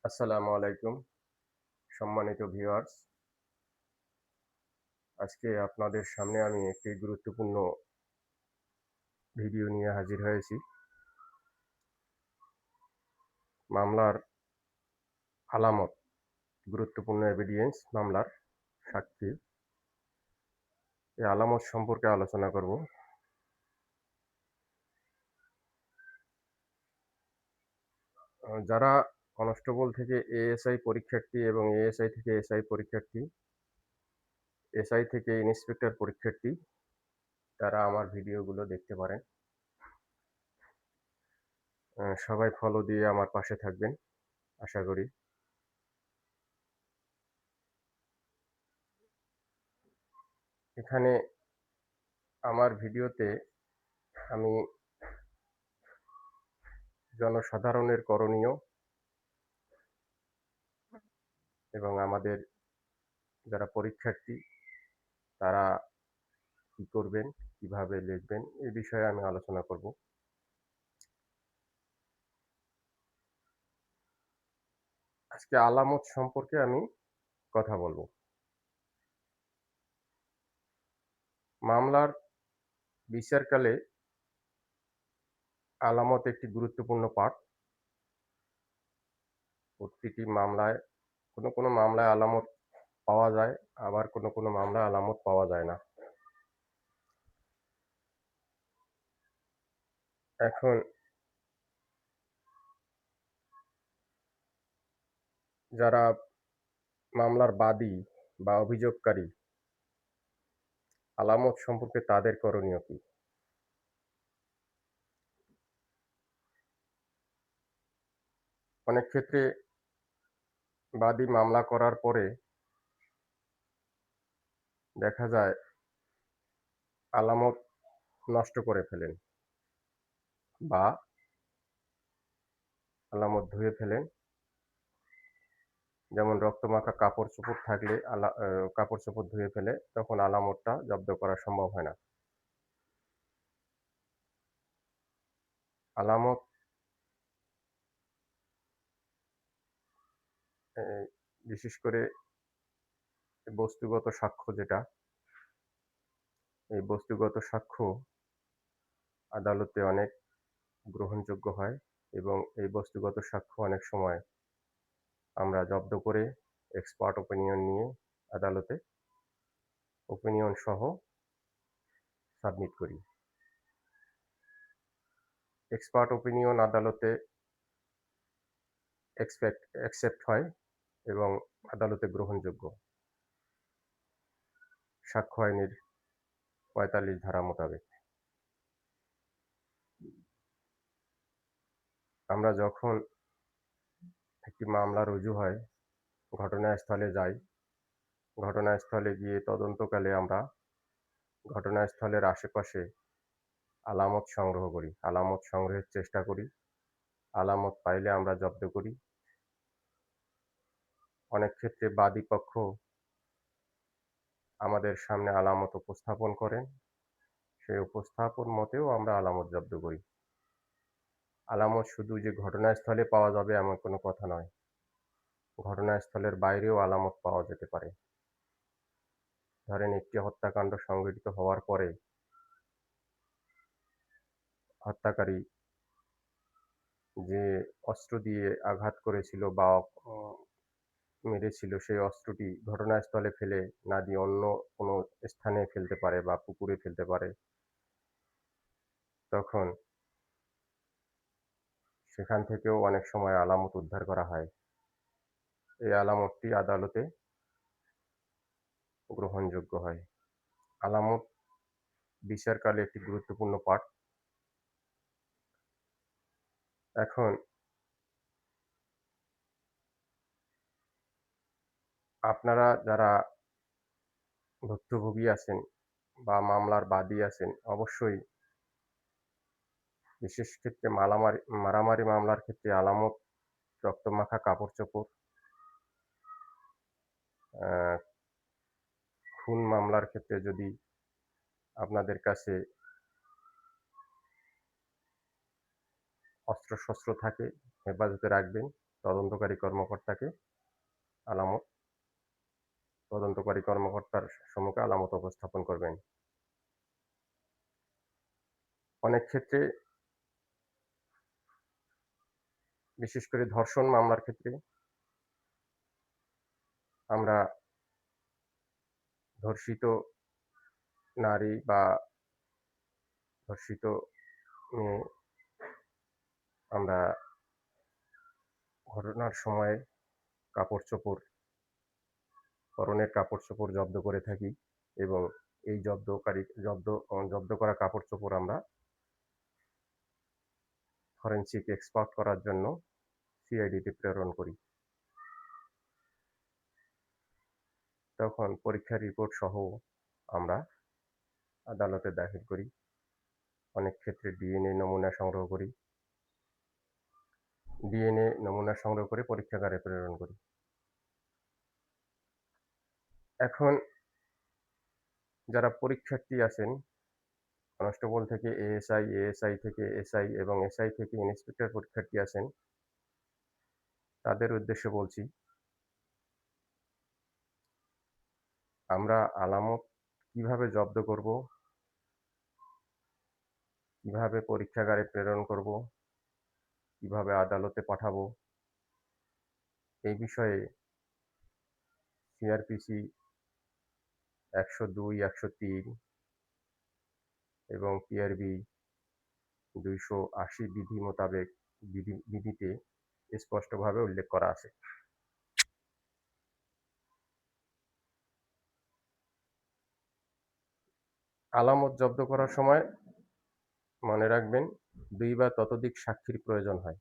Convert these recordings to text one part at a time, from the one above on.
আসসালামু আলাইকুম সম্মানিত ভিউয়ার্স। আজকে আপনাদের সামনে আমি একটি গুরুত্বপূর্ণ ভিডিও নিয়ে হাজির হয়েছি। মামলার আলামত, গুরুত্বপূর্ণ এভিডেন্স মামলার সাক্ষী। এই আলামত সম্পর্কে আলোচনা করব। যারা কনস্টেবল থেকে এএসআই পরীক্ষার্থী এবং এএসআই থেকে এসআই পরীক্ষার্থী, এসআই থেকে ইন্সপেক্টর পরীক্ষার্থী, তারা আমার ভিডিওগুলো দেখতে পারেন। সবাই ফলো দিয়ে আমার পাশে থাকবেন আশা করি। এখানে আমার ভিডিওতে আমি জনসাধারণের করণীয় এবং আমাদের যারা পরীক্ষার্থী তারা কি করবেন, কিভাবে লিখবেন এই বিষয়ে আমি আলোচনা করব। আজকে আলামত সম্পর্কে আমি কথা বলব। মামলার বিচারকালে আলামত একটি গুরুত্বপূর্ণ পার্ট। প্রতিটি মামলায় কোনো মামলায় আলামত পাওয়া যায়, আবার কোনো মামলায় আলামত পাওয়া যায় না। এখন যারা মামলার বাদী বা অভিযোগকারী, আলামত সম্পর্কে তাদের করণীয় কি? অনেক ক্ষেত্রে বাদী মামলা করার পরে দেখা যায় আলামত নষ্ট করে ফেলেন বা আলামত ধুয়ে ফেলেন। যেমন রক্তমাখা কাপড়-চোপড় থাকলে কাপড়-চোপড় ধুয়ে ফেলে, তখন আলামতটা জব্দ করা সম্ভব হয় না। আলামত এ বিশেষ করে বস্তুগত সাক্ষ্য যেটা, এই বস্তুগত সাক্ষ্য আদালতে অনেক গ্রহণযোগ্য হয় এবং এই বস্তুগত সাক্ষ্য অনেক সময় আমরা জব্দ করে এক্সপার্ট ওপিনিয়ন নিয়ে আদালতে ওপিনিয়ন সহ সাবমিট করি। এক্সপার্ট ওপিনিয়ন আদালতে অ্যাকসেপ্ট হয় এবং আদালতে গ্রহণযোগ্য। সাক্ষ্য আইনের ৪৫ ধারা মোতাবেক। আমরা যখন একটি মামলা রুজু হয়, ঘটনাস্থলে যাই। ঘটনাস্থলে গিয়ে তদন্তকালে আমরা ঘটনাস্থলের আশেপাশে আলামত সংগ্রহ করি। আলামত সংগ্রহের চেষ্টা করি। আলামত পাইলে আমরা জব্দ করি। অনেক ক্ষেত্রে বাদী পক্ষ আমাদের সামনে আলামত উপস্থাপন করেন। সেই উপস্থাপন মতেও আমরা আলামত জব্দ করি। আলামত শুধু যে ঘটনাস্থলে পাওয়া যাবে এমন কোনো কথা নয়। ঘটনাস্থলের বাইরেও আলামত পাওয়া যেতে পারে। ধরেন একটি হত্যাকাণ্ড সংঘটিত হওয়ার পরে হত্যাকারী যে অস্ত্র দিয়ে আঘাত করেছিল বা মেরেছিল সেই অস্ত্রটি ঘটনাস্থলে ফেলে না দিয়ে অন্য কোনো স্থানে ফেলতে পারে বা পুকুরে ফেলতে পারে। তখন সেখান থেকেও অনেক সময় আলামত উদ্ধার করা হয়। এই আলামতটি আদালতে গ্রহণযোগ্য হয়। আলামত বিচারকালে একটি গুরুত্বপূর্ণ পার্ট। এখন আপনারা যারা ভুক্তভোগী আছেন বা মামলার বাদী আছেন, অবশ্যই বিশেষ ক্ষেত্রে মারামারি মামলার ক্ষেত্রে আলামত, রক্তমাখা কাপড়-চোপড়, আ খুন মামলার ক্ষেত্রে যদি আপনাদের কাছে অস্ত্রশস্ত্র থাকে হেফাজতে রাখবেন। তদন্তকারী কর্মকর্তাকে আলামত তদন্তকারী কর্মকর্তার সম্মুখে আলামত উপস্থাপন করবেন। অনেক ক্ষেত্রে বিশেষ করে ধর্ষণ মামলার ক্ষেত্রে আমরা ধর্ষিত নারী বা ধর্ষিত মেয়ে আমরা ঘটনার সময় কাপড়-চোপড়, পরনের কাপড়-চোপড় জব্দ করে থাকি এবং এই জব্দ করা কাপড়-চোপড় আমরা ফরেনসিক এক্সপার্ট করার জন্য সিআইডিতে প্রেরণ করি। তখন পরীক্ষার রিপোর্ট সহ আমরা আদালতে দাখিল করি। অনেক ক্ষেত্রে ডিএনএ নমুনা সংগ্রহ করি। ডিএনএ নমুনা সংগ্রহ করে পরীক্ষাগারে প্রেরণ করি। এখন যারা পরীক্ষার্থী আছেন, কনস্টেবল থেকে এএসআই, এএসআই থেকে এসআই এবং এসআই থেকে ইন্সপেক্টর পরীক্ষার্থী আছেন, তাদের উদ্দেশ্যে বলছি, আমরা আলামত কিভাবে জব্দ করব, কিভাবে পরীক্ষাগারে প্রেরণ করব, কিভাবে আদালতে পাঠাবো, এই বিষয়ে সিআরপিসি ১০২, ১০৩ এবং পিআরবি ২৮০ বিধি মোতাবেক বিধিতে স্পষ্টভাবে উল্লেখ করা আছে। আলামত জব্দ করার সময় মনে রাখবেন ২ বা ততোধিক সাক্ষীর প্রয়োজন হয়।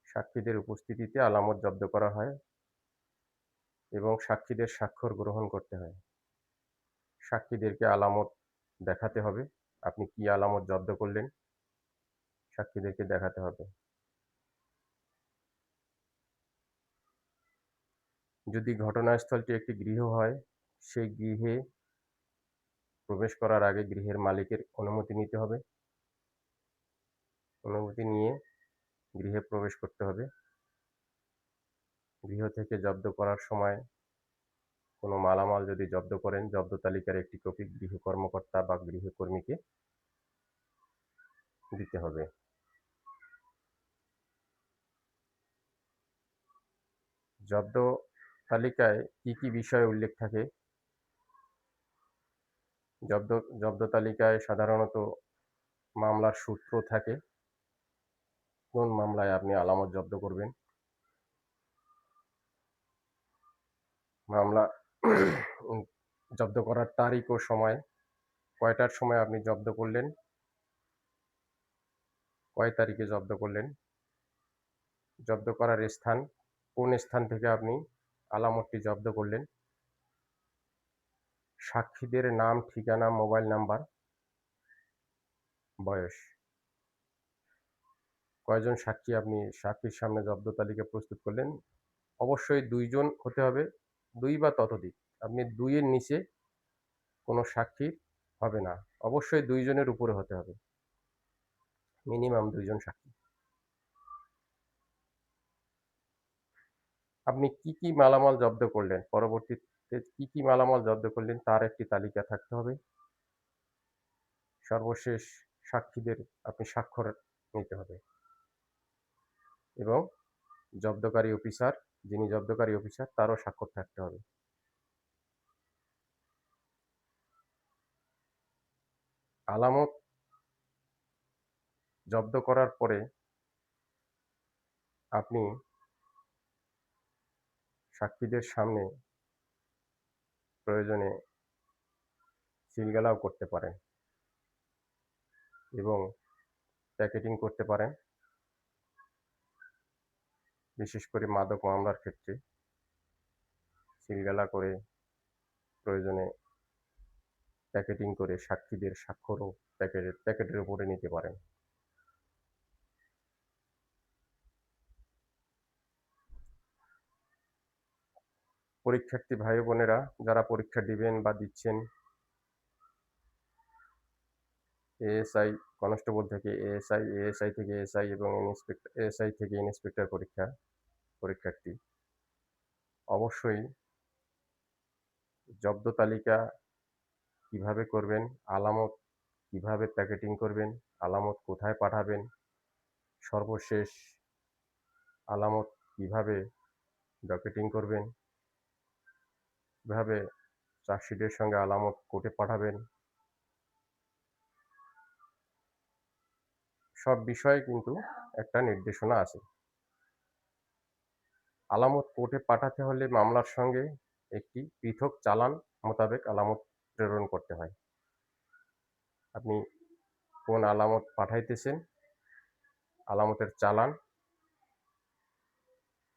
সাক্ষীদের উপস্থিতিতে আলামত জব্দ করা হয় এবং সাক্ষীদের স্বাক্ষর গ্রহণ করতে হয়। সাক্ষীদেরকে আলামত দেখাতে হবে। আপনি কি আলামত জব্দ করলেন, সাক্ষীদেরকে দেখাতে হবে। যদি ঘটনাস্থলটি একটি গৃহ হয়, সেই গৃহে প্রবেশ করার আগে গৃহের মালিকের অনুমতি নিতে হবে। অনুমতি নিয়ে গৃহে প্রবেশ করতে হবে। গৃহ থেকে জব্দ করার সময় কোনো মালামাল যদি জব্দ করেন, জব্দ তালিকার একটি কপি গৃহ কর্মকর্তা বা গৃহকর্মীকে দিতে হবে। জব্দ তালিকায় কি বিষয় উল্লেখ থাকে? জব্দ তালিকায় সাধারণত মামলার সূত্র থাকে। কোন মামলায় আপনি আলামত জব্দ করবেন? মামলা জব্দ করার তারিখ ও সময়, কয়টার সময় আপনি জব্দ করলেন, কয় তারিখে জব্দ করলেন, জব্দ করার স্থান, কোন স্থান থেকে আপনি আলামতটি জব্দ করলেন, সাক্ষীদের নাম, ঠিকানা, মোবাইল নাম্বার, বয়স, কয়জন সাক্ষী আপনি সাক্ষীর সামনে জব্দ তালিকা প্রস্তুত করলেন। অবশ্যই ২ জন হতে হবে, ২ বা ততোধিক। আপনি ২ এর নিচে কোনো সাক্ষী হবে না। অবশ্যই ২ জনের উপরে হতে হবে। মিনিমাম ২ জন সাক্ষী। আপনি কি মালামাল জব্দ করলেন, পরবর্তীতে কি মালামাল জব্দ করলেন তার একটি তালিকা থাকতে হবে। সর্বশেষ সাক্ষীদের আপনি স্বাক্ষর নিতে হবে এবং জব্দকারী অফিসার, যিনি জব্দকারী অফিসার তারও স্বাক্ষর থাকতে হবে। আলামত জব্দ করার পরে আপনি সাক্ষীদের সামনে প্রয়োজনে সিলগালাও করতে পারেন এবং প্যাকেটিং করতে পারেন। বিশেষ করে মাদক মামলার ক্ষেত্রে সিলগালা করে প্রয়োজনে প্যাকেটিং করে সাক্ষীদের স্বাক্ষরও প্যাকেটের উপরে নিতে পারেন। পরীক্ষার্থী ভাই বোনেরা যারা পরীক্ষা দিবেন বা দিচ্ছেন, এএসআই কনস্টেবল থেকে এএসআই, এএসআই থেকে এসআই এবং এএসআই থেকে ইন্সপেক্টর পরীক্ষার্থী অবশ্যই জব্দ তালিকা কিভাবে করবেন, আলামত কিভাবে প্যাকেটিং করবেন, আলামত কোথায় পাঠাবেন, সর্বশেষ আলামত কিভাবে ডকেটিং করবেন, কিভাবে চার্জশিটের সঙ্গে আলামত কোর্টে পাঠাবেন, সব বিষয়ে কিন্তু একটা নির্দেশনা আছে। আলামত কোর্টে পাঠাতে হলে মামলার সঙ্গে একটি পৃথক চালান মোতাবেক আলামত প্রেরণ করতে হয়। আপনি কোন আলামত পাঠাইতেছেন, আলামতের চালান,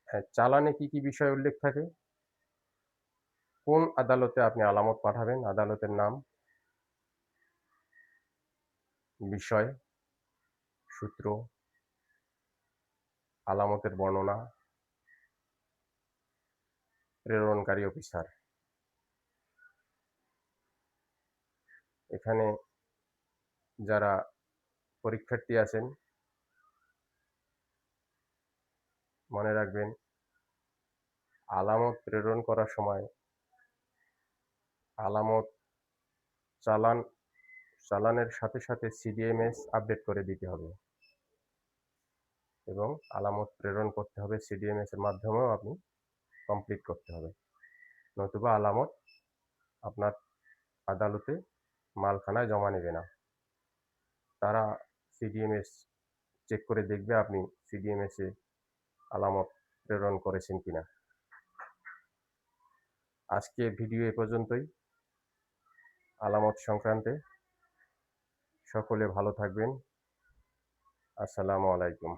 হ্যাঁ, চালানে কি বিষয় উল্লেখ থাকে, কোন আদালতে আপনি আলামত পাঠাবেন, আদালতের নাম, বিষয়, সূত্র, আলামতের বর্ণনা, প্রেরণকারী অফিসার। এখানে যারা পরীক্ষার্থী আছেন মনে রাখবেন, আলামত প্রেরণ করার সময় আলামত চালান চালানের সাথে সিডিএমএস আপডেট করে দিতে হবে এবং আলামত প্রেরণ করতে হবে সিডিএমএস এর মাধ্যমেও আপনি কমপ্লিট করতে হবে। নতুবা আলামত আপনার আদালতে মালখানায় জমা নেবে না। তারা সিডিএমএস চেক করে দেখবে আপনি সিডিএমএস এ আলামত প্রেরণ করেছেন কিনা। আজকে ভিডিও এ পর্যন্তই। আলামত সংক্রান্তে সকলে ভালো থাকবেন। আসসালামু আলাইকুম।